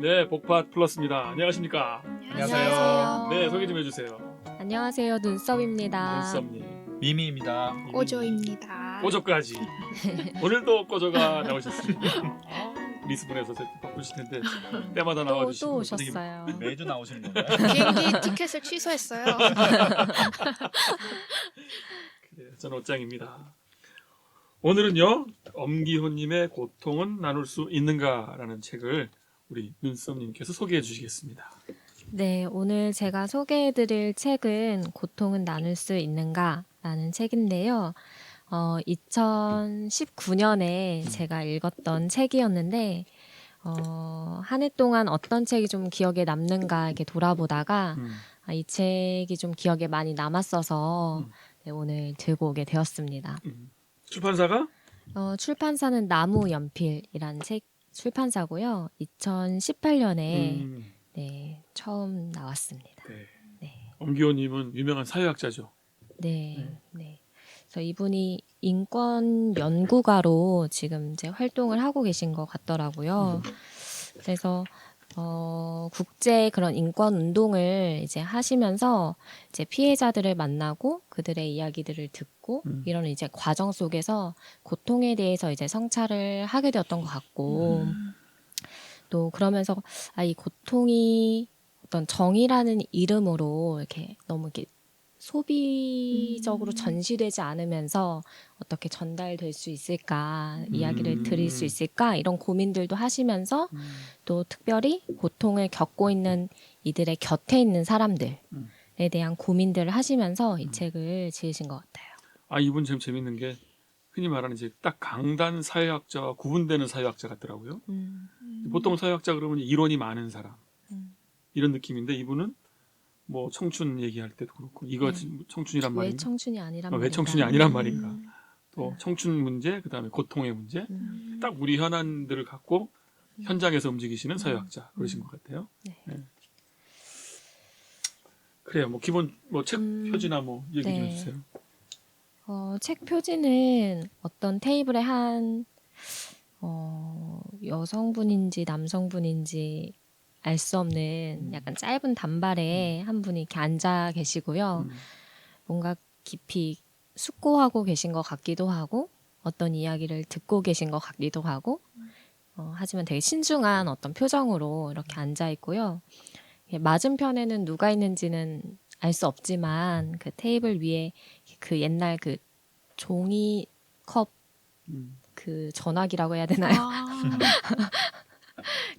네, 복팟 플러스입니다. 안녕하십니까? 안녕하세요. 네, 소개 좀 해주세요. 안녕하세요. 눈썹입니다. 눈썹님, 미미입니다. 꼬조입니다. 꼬저까지. 오늘도 꼬저가 나오셨습니다. 리스본에서 바쁘실 텐데 때마다 또 나와주시고 오셨어요. 매주 나오시는 건가요? 비행기 티켓을 취소했어요. 그래요, 저는 옷장입니다. 오늘은요, 엄기호님의 고통은 나눌 수 있는가라는 책을 우리 눈썹님께서 소개해 주시겠습니다. 네, 오늘 제가 소개해드릴 책은 고통은 나눌 수 있는가라는 책인데요. 2019년에 제가 읽었던 책이었는데 한 해 동안 어떤 책이 좀 기억에 남는가 이렇게 돌아보다가 이 책이 좀 기억에 많이 남았어서 네, 오늘 들고 오게 되었습니다. 출판사가? 출판사는 나무연필이라는 책 출판사고요. 2018년에 네, 처음 나왔습니다. 네. 네. 엄기호님은 유명한 사회학자죠. 네. 네. 그래서 이분이 인권 연구가로 지금 이제 활동을 하고 계신 것 같더라고요. 그래서 국제 그런 인권 운동을 이제 하시면서 이제 피해자들을 만나고 그들의 이야기들을 듣고 이런 이제 과정 속에서 고통에 대해서 이제 성찰을 하게 되었던 것 같고 또 그러면서 이 고통이 어떤 정의라는 이름으로 이렇게 너무 이렇게 소비적으로 전시되지 않으면서 어떻게 전달될 수 있을까, 이야기를 드릴 수 있을까 이런 고민들도 하시면서 또 특별히 고통을 겪고 있는 이들의 곁에 있는 사람들에 대한 고민들을 하시면서 이 책을 지으신 것 같아요. 이분 참 재밌는 게 흔히 말하는 이제 딱 강단 사회학자와 구분되는 사회학자 같더라고요. 보통 사회학자 그러면 이론이 많은 사람 이런 느낌인데 이분은 뭐 청춘 얘기할 때도 그렇고 이거 청춘이란 왜 말인가? 청춘이 아니란 왜 말인가? 청춘이 아니란 말인가? 또 청춘 문제, 그다음에 고통의 문제, 딱 우리 현안들을 갖고 현장에서 움직이시는 사회학자 그러신 것 같아요. 네. 네. 그래요. 뭐 기본 뭐 책 표지나 뭐 얘기 좀 네. 해주세요. 책 표지는 어떤 테이블에 한 여성분인지 남성분인지 알 수 없는 약간 짧은 단발에 한 분이 이렇게 앉아 계시고요. 뭔가 깊이 숙고하고 계신 것 같기도 하고 어떤 이야기를 듣고 계신 것 같기도 하고 하지만 되게 신중한 어떤 표정으로 이렇게 앉아 있고요. 맞은편에는 누가 있는지는 알 수 없지만 그 테이블 위에 그 옛날 그 종이컵 그 전화기라고 해야 되나요?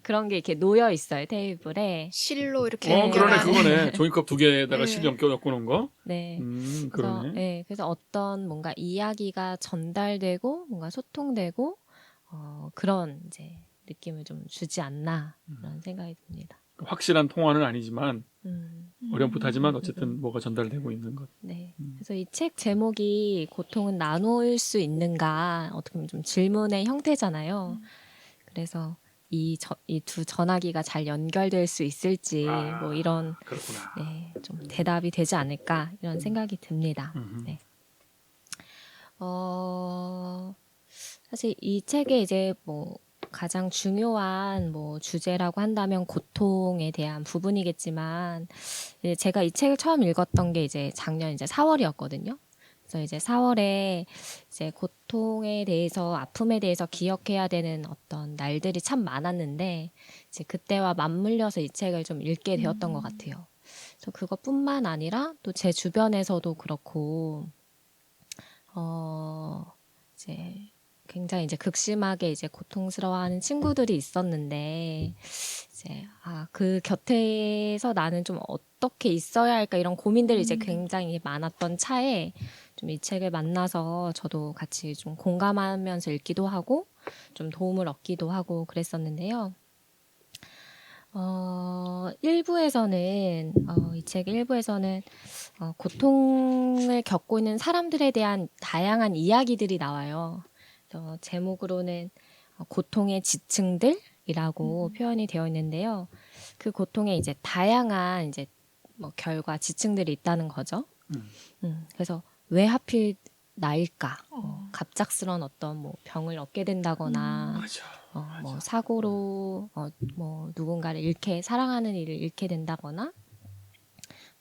그런 게 이렇게 놓여 있어요 테이블에. 실로 이렇게 그러네 연결한. 그거네. 종이컵 두 개에다가 네. 실 엮어 놓은 거. 네. 그래서 그러네. 네, 그래서 어떤 뭔가 이야기가 전달되고 뭔가 소통되고 그런 이제 느낌을 좀 주지 않나 그런 생각이 듭니다. 확실한 통화는 아니지만 음. 어렴풋하지만 어쨌든 뭐가 전달되고 있는 것. 네. 그래서 이 책 제목이 고통은 나눌 수 있는가 어떻게 보면 좀 질문의 형태잖아요. 그래서 이 두 전화기가 잘 연결될 수 있을지 뭐 이런 그렇구나. 네, 좀 대답이 되지 않을까 이런 생각이 듭니다. 네. 사실 이 책에 이제 뭐 가장 중요한 뭐 주제라고 한다면 고통에 대한 부분이겠지만 이제 제가 이 책을 처음 읽었던 게 이제 작년 이제 4월이었거든요. 그래서 이제 4월에 이제 고통에 대해서 아픔에 대해서 기억해야 되는 어떤 날들이 참 많았는데 이제 그때와 맞물려서 이 책을 좀 읽게 되었던 것 같아요. 그래서 그것뿐만 아니라 또 제 주변에서도 그렇고 이제 굉장히 이제 극심하게 이제 고통스러워하는 친구들이 있었는데 이제 그 곁에서 나는 좀 어떻게 있어야 할까 이런 고민들이 이제 굉장히 많았던 차에 좀 이 책을 만나서 저도 같이 좀 공감하면서 읽기도 하고 좀 도움을 얻기도 하고 그랬었는데요. 1부에서는 이 책 1부에서는 고통을 겪고 있는 사람들에 대한 다양한 이야기들이 나와요. 제목으로는 고통의 지층들이라고 표현이 되어 있는데요. 그 고통에 이제 다양한 이제 뭐 결과 지층들이 있다는 거죠. 그래서 왜 하필 나일까? 갑작스런 어떤 뭐 병을 얻게 된다거나 맞아. 뭐 사고로 뭐 누군가를 사랑하는 일을 잃게 된다거나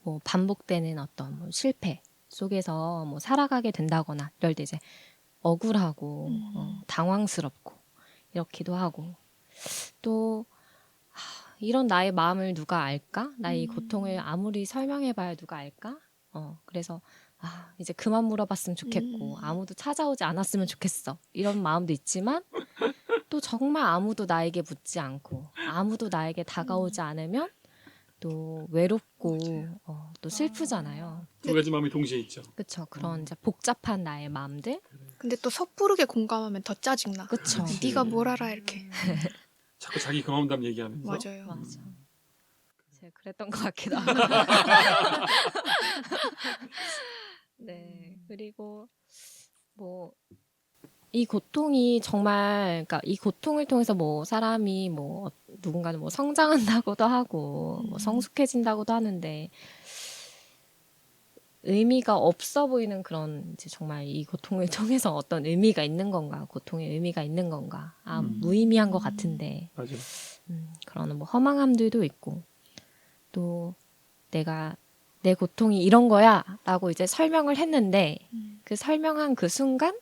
뭐 반복되는 어떤 뭐 실패 속에서 뭐 살아가게 된다거나 이럴 때 이제 억울하고 당황스럽고 이렇기도 하고 또 이런 나의 마음을 누가 알까? 나의 이 고통을 아무리 설명해봐야 누가 알까? 그래서 이제 그만 물어봤으면 좋겠고 아무도 찾아오지 않았으면 좋겠어 이런 마음도 있지만 또 정말 아무도 나에게 묻지 않고 아무도 나에게 다가오지 않으면 또 외롭고 또 슬프잖아요. 두 가지 마음이 동시에 있죠. 그쵸. 그런 이제 복잡한 나의 마음들. 근데 또 섣부르게 공감하면 더 짜증나. 그쵸. 네가 뭘 알아 이렇게. 자꾸 자기 경험담 얘기하면서. 맞아요. 맞아. 제가 그랬던 것 같기도 하고. 네. 그리고 뭐 이 고통이 정말 그러니까 이 고통을 통해서 뭐 사람이 뭐 누군가는 뭐 성장한다고도 하고 뭐 성숙해진다고도 하는데 의미가 없어 보이는 그런 이제 정말 이 고통을 통해서 어떤 의미가 있는 건가, 고통의 의미가 있는 건가, 무의미한 것 같은데 맞아요. 그런 뭐 허망함들도 있고 또 내가 내 고통이 이런 거야라고 이제 설명을 했는데 그 설명한 그 순간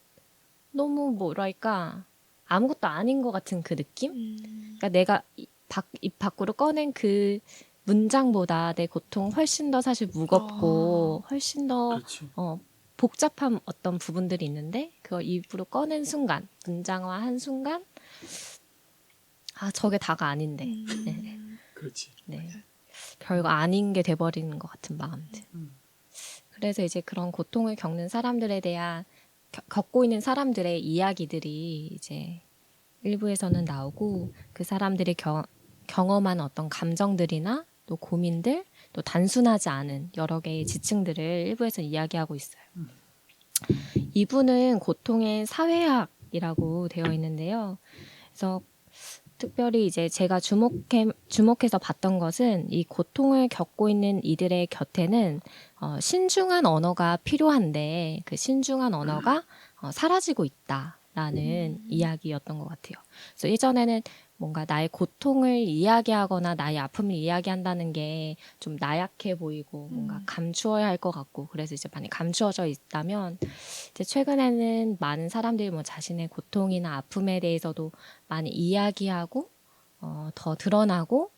너무 뭐랄까 아무것도 아닌 것 같은 그 느낌? 그러니까 내가 입 밖으로 꺼낸 그 문장보다 내 고통 훨씬 더 사실 무겁고 훨씬 더 그렇지. 복잡한 어떤 부분들이 있는데 그걸 입으로 꺼낸 순간 문장화한 순간 저게 다가 아닌데 네. 그렇지. 네. 별거 아닌 게 돼버리는 것 같은 마음들. 그래서 이제 그런 고통을 겪는 사람들에 대한 겪고 있는 사람들의 이야기들이 이제 일부에서는 나오고 그 사람들이 경험한 어떤 감정들이나 또 고민들 또 단순하지 않은 여러 개의 지층들을 일부에서 이야기하고 있어요. 이부는 고통의 사회학이라고 되어 있는데요. 그래서 특별히 이제 제가 주목해서 봤던 것은 이 고통을 겪고 있는 이들의 곁에는 신중한 언어가 필요한데 그 신중한 언어가 사라지고 있다라는 이야기였던 것 같아요. 그래서 예전에는 뭔가 나의 고통을 이야기하거나 나의 아픔을 이야기한다는 게 좀 나약해 보이고 뭔가 감추어야 할 것 같고 그래서 이제 많이 감추어져 있다면 이제 최근에는 많은 사람들이 뭐 자신의 고통이나 아픔에 대해서도 많이 이야기하고 더 드러나고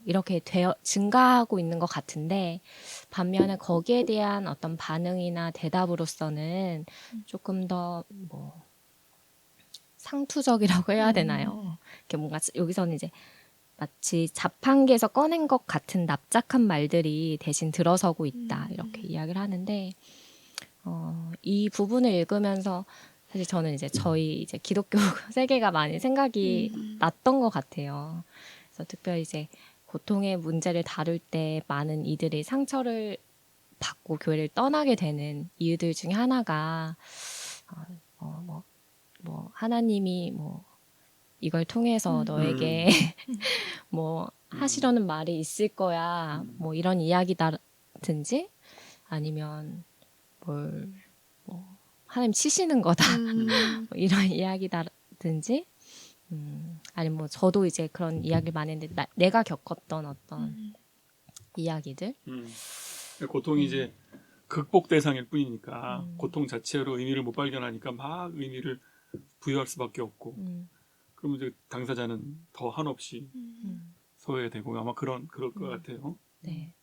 이렇게 증가하고 있는 것 같은데 반면에 거기에 대한 어떤 반응이나 대답으로서는 조금 더 뭐 상투적이라고 해야 되나요? 이렇게 뭔가 여기서는 이제 마치 자판기에서 꺼낸 것 같은 납작한 말들이 대신 들어서고 있다 이렇게 이야기를 하는데 이 부분을 읽으면서 사실 저는 이제 저희 이제 기독교 세계가 많이 생각이 났던 것 같아요. 그래서 특별히 이제 고통의 문제를 다룰 때 많은 이들이 상처를 받고 교회를 떠나게 되는 이유들 중에 하나가 뭐 하나님이 뭐 이걸 통해서 너에게 뭐 하시려는 말이 있을 거야 뭐 이런 이야기다든지 아니면 뭐 하나님 치시는 거다 뭐 이런 이야기다든지 아니면 뭐 저도 이제 그런 이야기를 많이 했는데 내가 겪었던 어떤 이야기들 고통이 이제 극복 대상일 뿐이니까 고통 자체로 의미를 못 발견하니까 막 의미를 부여할 수밖에 없고 그러면 이제 당사자는 더 한없이 소외되고 아마 그럴 것 같아요. 네.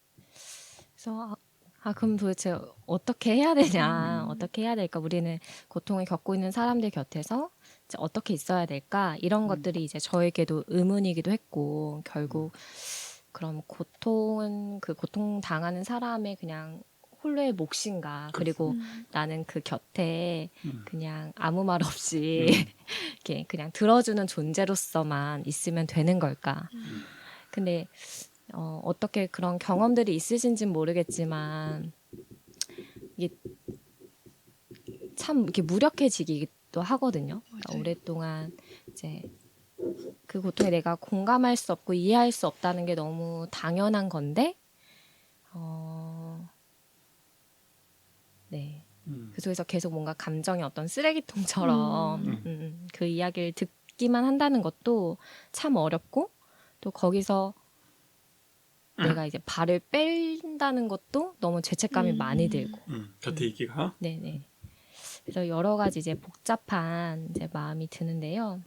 그래서 그럼 도대체 어떻게 해야 되냐 어떻게 해야 될까 우리는 고통을 겪고 있는 사람들 곁에서 이제 어떻게 있어야 될까 이런 것들이 이제 저에게도 의문이기도 했고 결국 그럼 고통은 그 고통 당하는 사람의 그냥 홀로의 몫인가 그리고 나는 그 곁에 그냥 아무 말 없이 이렇게 그냥 들어주는 존재로서만 있으면 되는 걸까 근데 어떻게 그런 경험들이 있으신지는 모르겠지만 이게 참 이렇게 무력해지기도 하거든요. 그러니까 오랫동안 이제 그 고통에 내가 공감할 수 없고 이해할 수 없다는 게 너무 당연한 건데, 네. 그 속에서 계속 뭔가 감정이 어떤 쓰레기통처럼 그 이야기를 받기만 한다는 것도 참 어렵고 또 거기서 내가 이제 발을 뺀다는 것도 너무 죄책감이 많이 들고 곁에 있기가. 네네. 그래서 여러 가지 이제 복잡한 이제 마음이 드는데요.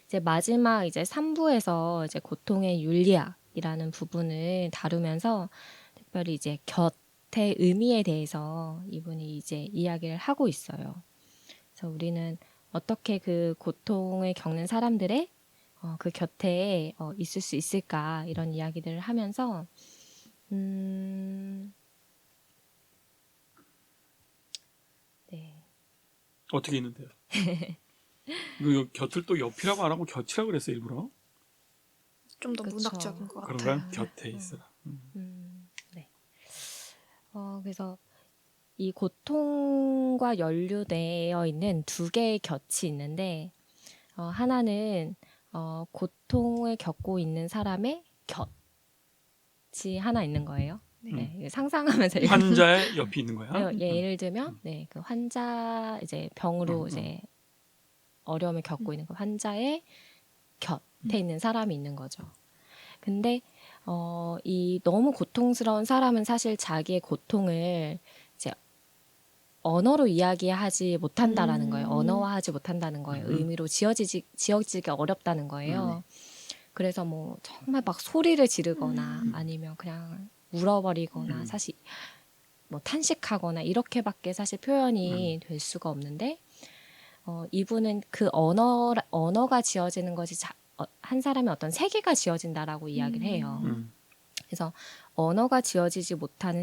이제 마지막 이제 3부에서 이제 고통의 윤리학이라는 부분을 다루면서 특별히 이제 곁의 의미에 대해서 이분이 이제 이야기를 하고 있어요. 그래서 우리는 어떻게 그 고통을 겪는 사람들의 그 곁에 있을 수 있을까 이런 이야기들을 하면서 네. 어떻게 있는데요? 그 곁을 또 옆이라고 안 하고 곁이라고 그랬어요 일부러. 좀 더 그쵸. 문학적인 것 같아요. 그런가요? 곁에 있으라. 네. 그래서 이 고통과 연루되어 있는 두 개의 곁이 있는데 하나는 고통을 겪고 있는 사람의 곁이 하나 있는 거예요. 네, 이거 상상하면서 환자의 옆이 있는 거야. 예를 들면 네, 그 환자 이제 병으로 이제 어려움을 겪고 있는 그 환자의 곁에 있는 사람이 있는 거죠. 근데 이 너무 고통스러운 사람은 사실 자기의 고통을 이제 언어로 이야기하지 못한다라는 거예요. 언어화하지 못한다는 거예요. 의미로 지어지기 어렵다는 거예요. 그래서 뭐 정말 막 소리를 지르거나 아니면 그냥 울어버리거나 사실 뭐 탄식하거나 이렇게밖에 사실 표현이 될 수가 없는데 이분은 그 언어가 지어지는 것이 한 사람의 어떤 세계가 지어진다라고 이야기를 해요. 그래서 언어가 지어지지 못하는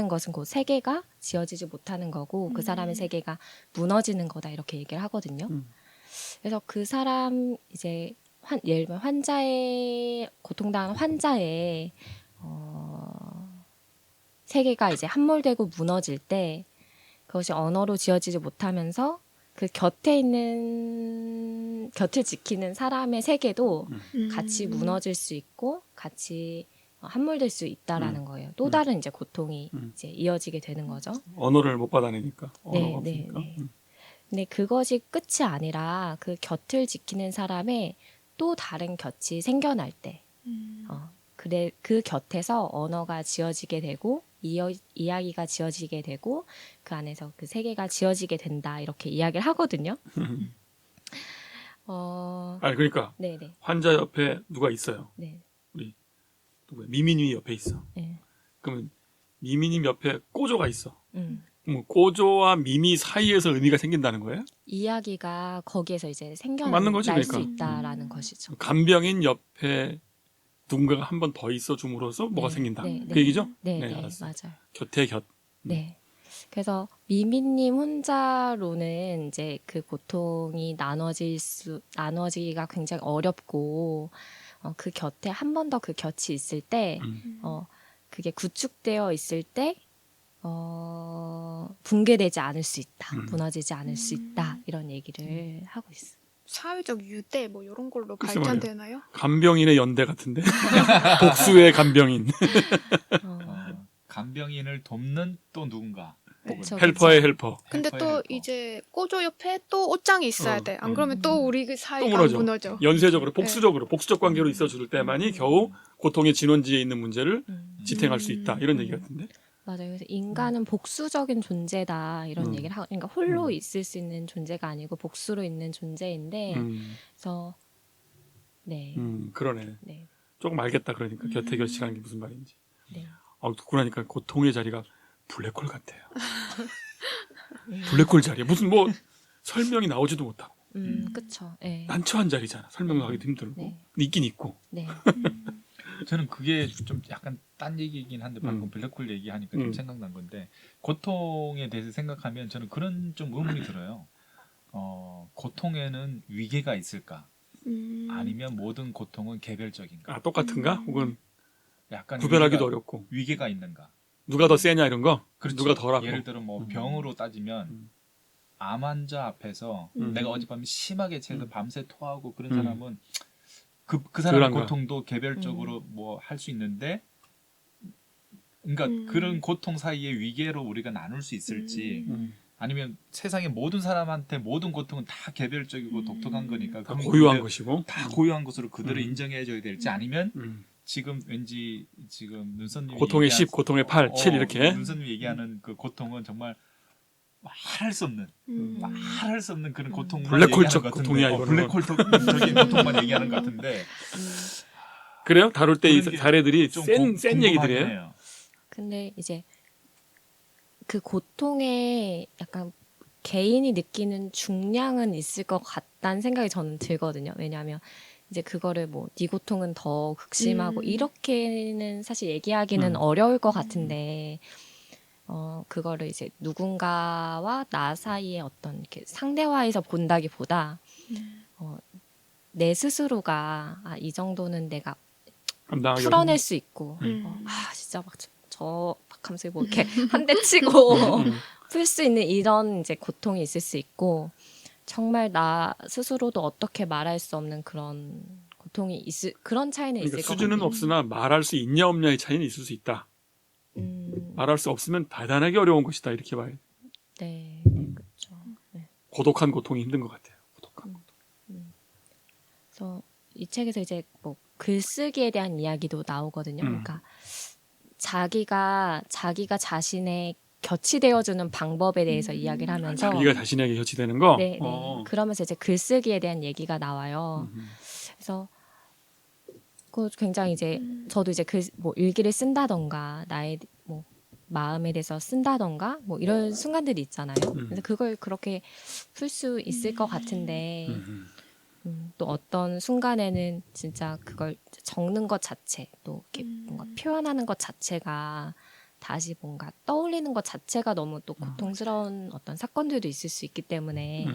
것은 그 세계가 지어지지 못하는 거고 그 사람의 세계가 무너지는 거다 이렇게 얘기를 하거든요. 그래서 그 사람 이제 예를 들면 고통당한 환자의 세계가 이제 함몰되고 무너질 때 그것이 언어로 지어지지 못하면서 그 곁을 지키는 사람의 세계도 같이 무너질 수 있고 같이 함몰될 수 있다라는 거예요. 또 다른 이제 고통이 이제 이어지게 되는 거죠. 언어를 못 받아내니까. 언어가 네, 없으니까. 네. 근데 그것이 끝이 아니라 그 곁을 지키는 사람의 또 다른 곁이 생겨날 때, 그 곁에서 언어가 지어지게 되고 이야기가 지어지게 되고 그 안에서 그 세계가 지어지게 된다 이렇게 이야기를 하거든요. 아니 그러니까 네네. 환자 옆에 누가 있어요. 네. 우리 누구야? 미미님이 옆에 있어. 네. 그러면 미미님 옆에 꼬조가 있어. 그럼 꼬조와 미미 사이에서 의미가 생긴다는 거예요? 이야기가 거기에서 이제 맞는 거지, 날 수 그러니까. 있다라는 것이죠. 간병인 옆에 누군가가 한 번 더 있어 줌으로써 뭐가 생긴다. 네, 그 얘기죠? 네, 알았어요. 맞아요. 곁에 곁. 네. 그래서 미미님 혼자로는 이제 그 고통이 나눠지기가 굉장히 어렵고 그 곁에 한 번 더 그 곁이 있을 때 그게 구축되어 있을 때 붕괴되지 않을 수 있다, 무너지지 않을 수 있다 이런 얘기를 하고 있어요. 사회적 유대 뭐 이런 걸로 글쎄 발전되나요? 간병인의 연대 같은데 복수의 간병인. 간병인을 돕는 또 누군가. 혹은 그쵸, 헬퍼의 헬퍼. 근데 헬퍼의 또 헬퍼. 이제 꼬조 옆에 또 옷장이 있어야 돼. 안 그러면 또 우리 그 또 사이가 무너져. 연쇄적으로 복수적으로 복수적 관계로 있어줄 때만이 겨우 고통의 진원지에 있는 문제를 지탱할 수 있다 이런 얘기 같은데. 맞아요. 그래서 인간은 복수적인 존재다 이런 얘기를 하고, 그러니까 홀로 있을 수 있는 존재가 아니고 복수로 있는 존재인데, 그래서 네, 그러네. 네, 조금 알겠다 그러니까 곁에 곁이라는 게 무슨 말인지. 네. 듣고 나니까 고통의 자리가 블랙홀 같아요. 블랙홀 자리야. 무슨 뭐 설명이 나오지도 못하고. 그쵸. 네. 난처한 자리잖아. 설명하기도 힘들고. 네. 있긴 있고. 네. 저는 그게 좀 약간 딴 얘기이긴 한데 방금 블랙홀 얘기하니까 좀 생각난 건데 고통에 대해서 생각하면 저는 그런 좀 의문이 들어요. 고통에는 위계가 있을까? 아니면 모든 고통은 개별적인가? 똑같은가? 혹은 약간 구별하기도 어렵고. 위계가 있는가? 누가 더 세냐 이런 거? 그렇죠. 누가 덜하고. 예를 들어 뭐 병으로 따지면 암 환자 앞에서 내가 어젯밤에 심하게 체해서 밤새 토하고 그런 사람은 그 사람의 덜한가? 고통도 개별적으로 뭐 할 수 있는데 그러니까 그런 고통 사이의 위계로 우리가 나눌 수 있을지 아니면 세상의 모든 사람한테 모든 고통은 다 개별적이고 독특한 거니까 다 그럼 고유한 그대로 것이고. 다 고유한 것으로 그대로 음. 인정해줘야 될지 아니면 음. 지금 왠지 지금 눈선님이 고통의 얘기한- 10, 고통의 8, 7 이렇게. 눈선님이 얘기하는 그 고통은 정말 말할 수 없는 말할 수 없는 그런 고통만 블랙홀적 얘기하는 것 같은데, 고통이야, 이거는. 블랙홀적인 고통만 얘기하는 것 같은데 그래요? 다룰 때 이 그런 게 사례들이 좀 센 궁금하긴 얘기들이에요. 해요. 근데 이제 그 고통에 약간 개인이 느끼는 중량은 있을 것 같다는 생각이 저는 들거든요. 왜냐하면 이제 그거를 뭐 네 고통은 더 극심하고 이렇게는 사실 얘기하기는 어려울 것 같은데 그거를 이제 누군가와 나 사이의 어떤 이렇게 상대화해서 본다기보다 내 스스로가 이 정도는 내가 감당하기 풀어낼 수 있고 진짜 막 하면서 뭐 이렇게 한 대 치고 풀 수 있는 이런 이제 고통이 있을 수 있고 정말 나 스스로도 어떻게 말할 수 없는 그런 고통이 그런 차이는 그러니까 있을 것 수준은 같아요. 없으나 말할 수 있냐 없냐의 차이는 있을 수 있다. 말할 수 없으면 대단하게 어려운 것이다 이렇게 봐요. 네, 그렇죠. 네. 고독한 고통이 힘든 것 같아요. 고독한 고통. 그래서 이 책에서 이제 뭐 글쓰기에 대한 이야기도 나오거든요. 그러니까 자기가 자신의 곁이 되어주는 방법에 대해서 이야기를 하면서 자기가 자신에게 곁이되는 거. 네, 네. 그러면서 이제 글쓰기에 대한 얘기가 나와요. 그래서 그 굉장히 이제 저도 이제 뭐 일기를 쓴다던가 나의 뭐 마음에 대해서 쓴다던가 뭐 이런 순간들이 있잖아요. 그래서 그걸 그렇게 풀 수 있을 것 같은데 또 어떤 순간에는 진짜 그걸 적는 것 자체 또 이렇게 뭔가 표현하는 것 자체가 다시 뭔가 떠올리는 것 자체가 너무 또 고통스러운 어떤 사건들도 있을 수 있기 때문에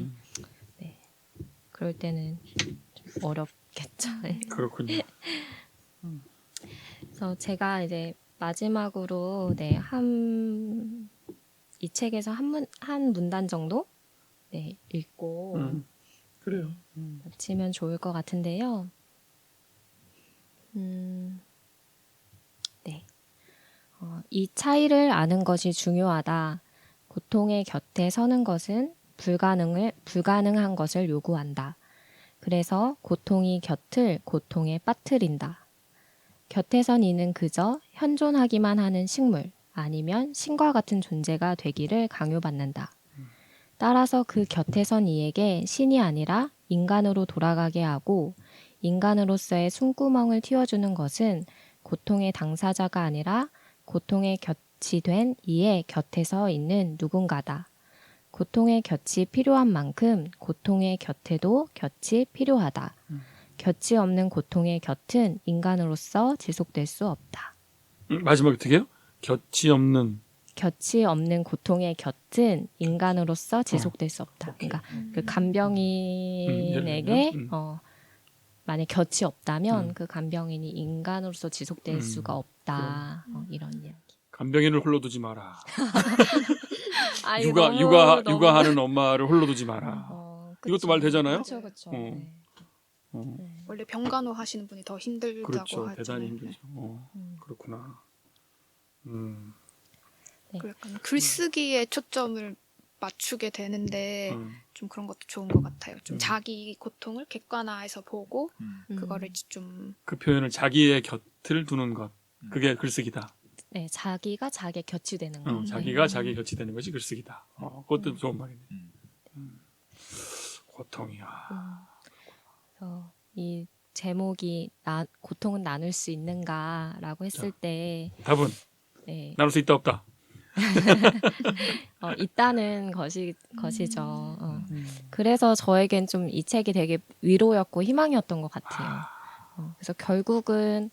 네. 그럴 때는 좀 어렵겠죠. 네. 그렇군요. 그래서 제가 이제 마지막으로 이 책에서 한 문단 정도 읽고 그래요. 마치면 좋을 것 같은데요. 네. 이 차이를 아는 것이 중요하다. 고통의 곁에 서는 것은 불가능한 것을 요구한다. 그래서 고통이 곁을 고통에 빠뜨린다. 곁에 선 이는 그저 현존하기만 하는 식물 아니면 신과 같은 존재가 되기를 강요받는다. 따라서 그 곁에 선 이에게 신이 아니라 인간으로 돌아가게 하고 인간으로서의 숨구멍을 틔워주는 것은 고통의 당사자가 아니라 고통의 곁이 된 이의 곁에 서 있는 누군가다. 고통의 곁이 필요한 만큼 고통의 곁에도 곁이 필요하다. 곁이 없는 고통의 곁은 인간으로서 지속될 수 없다. 마지막 어떻게 해요? 곁이 없는 고통의 곁은 인간으로서 지속될 수 없다. 그러니까 그 간병인에게 만약 곁이 없다면 그 간병인이 인간으로서 지속될 수가 없다. 이런 이야기. 간병인을 홀로 두지 마라. 아이, 육아하는 엄마를 홀로 두지 마라. 이것도 말 되잖아요. 그렇죠. 원래 병간호 하시는 분이 더 힘들다고 그렇죠. 하잖아요. 대단히 힘들죠. 그렇구나. 그 약간 글쓰기에 초점을 맞추게 되는데 좀 그런 것도 좋은 것 같아요. 좀 자기 고통을 객관화해서 보고 그거를 좀 그 표현을 자기의 곁을 두는 것. 그게 글쓰기다. 네, 자기가 자기의 곁이 되는 거. 자기가 자기의 곁이 되는 것이 글쓰기다. 그것도 좋은 말이네. 고통이야. 그래서 이 제목이 고통은 나눌 수 있는가라고 했을 때 답은 네, 나눌 수 있다 없다. 있다는 것이죠. 그래서 저에겐 좀 이 책이 되게 위로였고 희망이었던 것 같아요. 그래서 결국은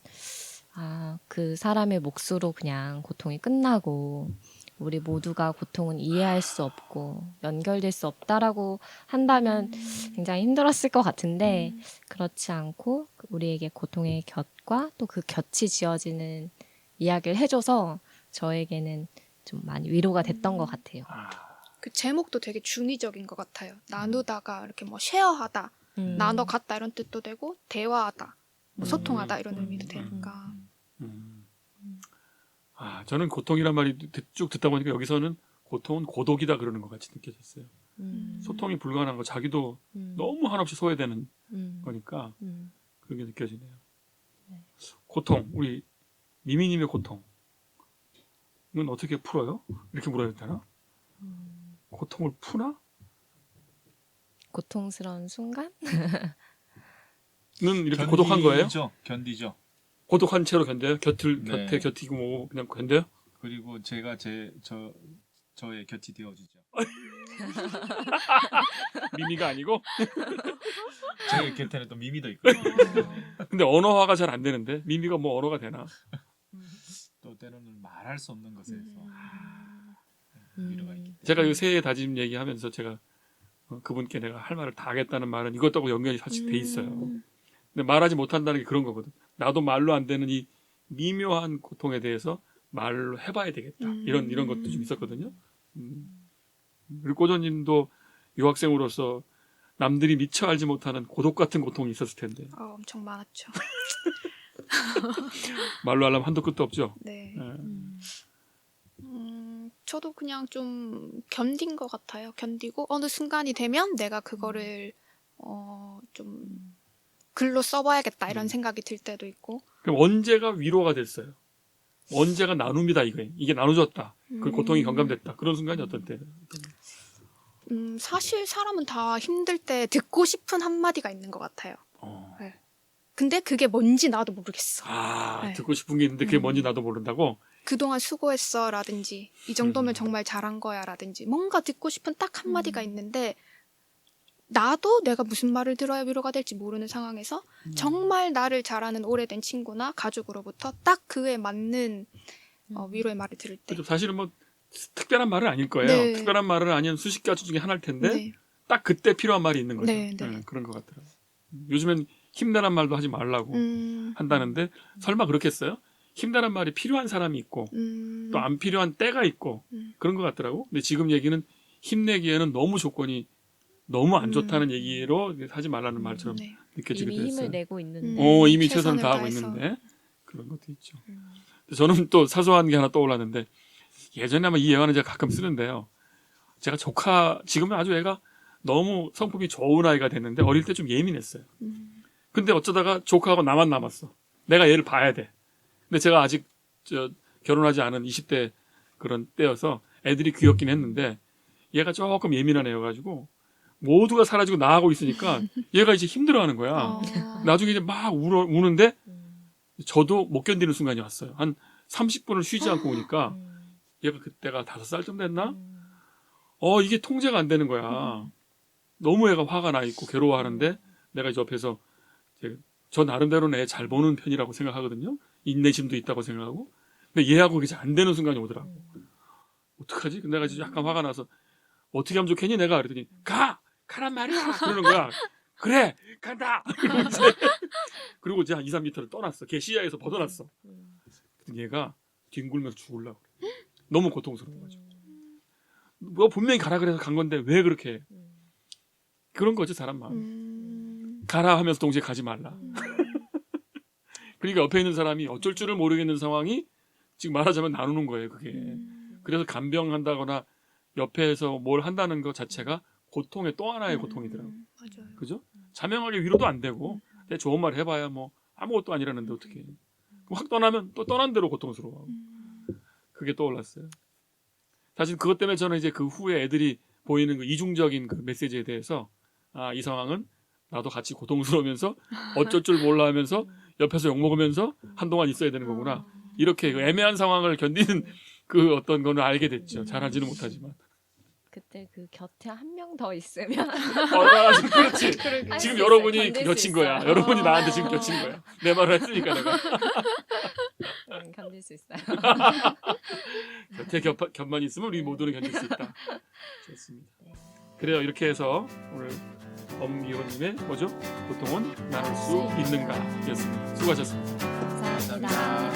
그 사람의 몫으로 그냥 고통이 끝나고 우리 모두가 고통은 이해할 수 없고 연결될 수 없다라고 한다면 굉장히 힘들었을 것 같은데 그렇지 않고 우리에게 고통의 곁과 또 그 곁이 지어지는 이야기를 해줘서 저에게는 좀 많이 위로가 됐던 것 같아요. 그 제목도 되게 중의적인 것 같아요. 나누다가 이렇게 뭐 쉐어하다, 나눠 갖다 이런 뜻도 되고 대화하다, 뭐 소통하다 이런 의미도 되니까. 저는 고통이란 말이 쭉 듣다 보니까 여기서는 고통은 고독이다 그러는 것 같이 느껴졌어요. 소통이 불가능한 거 자기도 너무 한없이 소외되는 거니까 그게 느껴지네요. 네. 고통, 우리 미미님의 고통 이건 어떻게 풀어요? 이렇게 물어야 되나? 고통을 푸나? 고통스러운 순간? 는 이렇게 고독한 거예요? 견디죠. 고독한 채로 견뎌요? 네. 곁에 곁이고 뭐 그냥 견뎌요? 그리고 제가 저의 곁이 되어주죠. 미미가 아니고? 제 곁에는 또 미미도 있거든요. 근데 언어화가 잘 안 되는데 미미가 뭐 언어가 되나? 또 때로는 말할 수 없는 것에서 위로가 있기 제가 이 새해 다짐 얘기하면서 제가 그분께 내가 할 말을 다 하겠다는 말은 이것하고 연결이 사실 돼 있어요. 근데 말하지 못한다는 게 그런 거거든. 나도 말로 안 되는 이 미묘한 고통에 대해서 말로 해봐야 되겠다. 이런 것도 좀 있었거든요. 그리고 꼬조님도 유학생으로서 남들이 미처 알지 못하는 고독 같은 고통이 있었을 텐데 엄청 많았죠. 말로 하려면 한도 끝도 없죠. 네. 예. 저도 그냥 좀 견딘 것 같아요. 견디고 어느 순간이 되면 내가 그거를 좀 글로 써봐야겠다 이런 생각이 들 때도 있고. 그럼 언제가 위로가 됐어요? 언제가 나눔이다 이게 나눠졌다. 그 고통이 경감됐다. 그런 순간이 어떤 때? 사실 사람은 다 힘들 때 듣고 싶은 한마디가 있는 것 같아요. 네. 근데 그게 뭔지 나도 모르겠어. 네. 듣고 싶은 게 있는데 그게 뭔지 나도 모른다고? 그동안 수고했어 라든지 이 정도면 정말 잘한 거야 라든지 뭔가 듣고 싶은 딱 한마디가 있는데 나도 내가 무슨 말을 들어야 위로가 될지 모르는 상황에서 정말 나를 잘 아는 오래된 친구나 가족으로부터 딱 그에 맞는 위로의 말을 들을 때 그렇죠. 사실은 뭐 특별한 말은 아닐 거예요. 네. 특별한 말은 아닌 수십 가지 중에 하나일 텐데 네. 딱 그때 필요한 말이 있는 거죠. 네, 네. 그런 것 같더라고요. 요즘엔 힘내란 말도 하지 말라고 한다는데 설마 그렇겠어요? 힘내란 말이 필요한 사람이 있고 또 안 필요한 때가 있고 그런 것 같더라고. 근데 지금 얘기는 힘내기에는 너무 조건이 너무 안 좋다는 얘기로 하지 말라는 말처럼 네. 느껴지게 이미 됐어요. 힘을 내고 있는데. 이미 최선을 다하고 다해서. 있는데 그런 것도 있죠. 저는 또 사소한 게 하나 떠올랐는데 예전에 아마 이 예화는 제가 가끔 쓰는데요. 제가 조카 지금은 아주 애가 너무 성품이 좋은 아이가 됐는데 어릴 때 좀 예민했어요. 근데 어쩌다가 조카하고 나만 남았어. 내가 얘를 봐야 돼. 근데 제가 아직 결혼하지 않은 20대 그런 때여서 애들이 귀엽긴 했는데 얘가 조금 예민한 애여가지고 모두가 사라지고 나하고 있으니까 얘가 이제 힘들어하는 거야. 나중에 이제 막 우는데 저도 못 견디는 순간이 왔어요. 한 30분을 쉬지 않고 오니까 얘가 그때가 5살쯤 됐나? 이게 통제가 안 되는 거야. 너무 애가 화가 나 있고 괴로워하는데 내가 이제 옆에서 저 나름대로는 애 잘 보는 편이라고 생각하거든요. 인내심도 있다고 생각하고. 근데 얘하고 그게 잘 안 되는 순간이 오더라고. 어떡하지? 근데 내가 진짜 약간 화가 나서 어떻게 하면 좋겠니? 내가 그랬더니 가란 말이야! 그러는 거야. 그래! 간다! 그리고 이제 한 2, 3m를 떠났어. 걔 시야에서 벗어났어. 그랬더니 얘가 뒹굴면서 죽으려고 그래. 너무 고통스러워가지고. 뭐 분명히 가라 그래서 간 건데 왜 그렇게 해? 그런 거죠, 사람 마음. 가라 하면서 동시에 가지 말라. 그러니까 옆에 있는 사람이 어쩔 줄을 모르겠는 상황이 지금 말하자면 나누는 거예요, 그게. 그래서 간병한다거나 옆에서 뭘 한다는 것 자체가 고통의 또 하나의 고통이더라고요. 맞아요. 그죠? 자명하게 위로도 안 되고 내 좋은 말 해봐야 뭐 아무것도 아니라는데 어떻게 해. 확 떠나면 또 떠난 대로 고통스러워하고. 그게 떠올랐어요. 사실 그것 때문에 저는 이제 그 후에 애들이 보이는 그 이중적인 그 메시지에 대해서 이 상황은 나도 같이 고통스러우면서 어쩔 줄 몰라 하면서 옆에서 욕먹으면서 한동안 있어야 되는 거구나. 이렇게 그 애매한 상황을 견디는 그 어떤 거는 알게 됐죠. 잘하지는 못하지만. 그때 그 곁에 한 명 더 있으면 그렇지. 할 지금 수 여러분이 있어요. 견딜 수 겹친 거야. 있어요. 여러분이 나한테 지금 겹친 거야. 내 말을 했으니까 내가. 견딜 수 있어요. 곁에 겹만 있으면 우리 모두는 견딜 수 있다. 좋습니다. 그래요. 이렇게 해서 오늘 엄미호님의 뭐죠? 고통은 나눌 수 있는가 였습니다. 수고하셨습니다. 감사합니다.